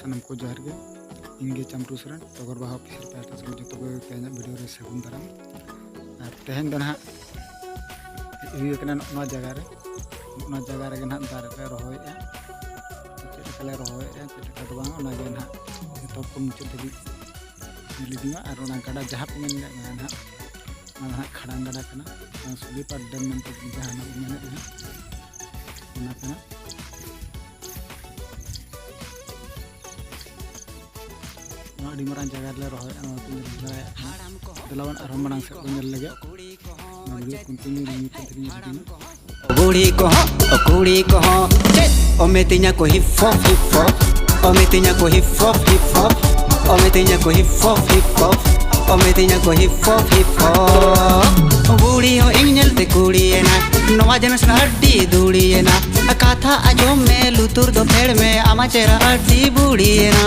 सानम को जोहार गे इंगे चमटू सरन टगर बाहा ऑफिसर पाटा से जो तो तेना वीडियो रे सगुन दाराम और तेहन दन हा हुई कना नवा जगह रे ना दार रे रहोया चेटकले रहोया चेटका दो बांग ओना गे ना तो को मुचे दबी मिलिदिमा और ओना गड़ा जहां पे मेन ना ना खड़ा गड़ा कना सुली पर डैम में तो जहां ना मेन ओना कना अड़ी मारां जगह ले रहोय दलावन आरो मांग से नेल लगे वीडियो कंटिन्यू नहीं करते कुड़ी को ओ मेतिnya को हिप हॉप ओ मेतिnya को हिप हॉप ओ मेतिnya को हिप हॉप ओ मेतिnya को हिप हॉप बूढ़ी हो इंजल ते कुड़ी ना नवा जनस अड्डी दूड़ी ना कथा आजो में लुतुर दो फेड़ में आमा चेहरा अड्डी बूढ़ी ना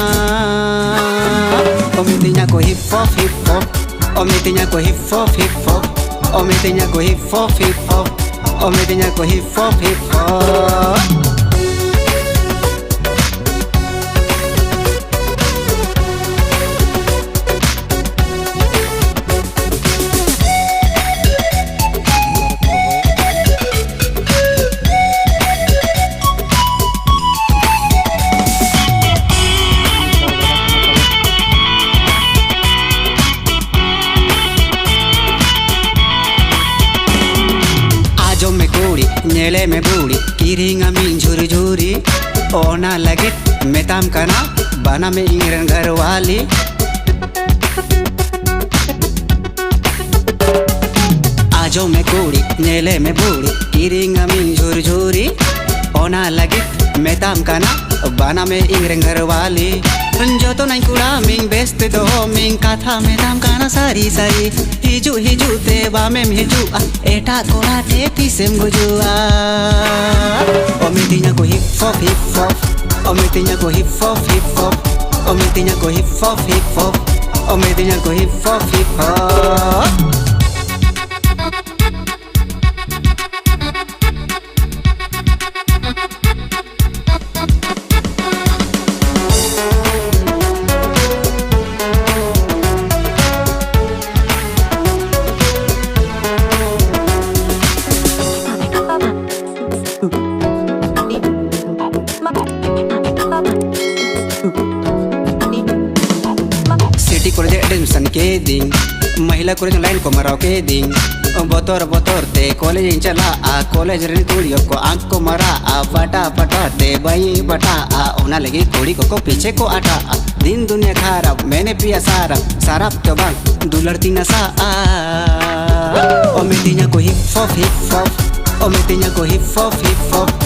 ओ मेतिnya को हिप हॉप ओ मेतिnya को हिप हॉप ओ मेतिnya को हिप हॉप ओ मेतिnya को हिप हॉप नेले में बूढ़ी किरिंगा मिन झुरी झुरी ओना लगे मेताम कना बना में इंगरन घर वाली आजो में कुड़ी नेले में बूढ़ी किरिंगा मिन झुरी झुरी ओना लगे मेताम कना बना में इंगरन घर वाली जो तो नहीं कुड़ा मिंग बेस्ट दो मिंग कथा में दाम काना सारी सारी हिजू ते बामे हिजू एटा कोड़ा ते तीसेम गुजुआ ओ मेतिnya को हिप हॉप ओ मेतिnya को हिप हॉप ओ मेतिnya को हिप हॉप ओ मेतिnya को hip hop city college admission के दिन महिला कॉलेज लाइन को मराव के दिन बतौर ते कॉलेज चला कॉलेज रे कुड़ियों को आंख को मरा फटा ते बई बटा ओना लगी कुड़ी को पीछे को आटा दिन दुनिया खराब मैंने पिया सारा तो बांग दुलड़ती नशा ओ मेतिnya को हिप हॉप ओ मेतिnya को हिप हॉप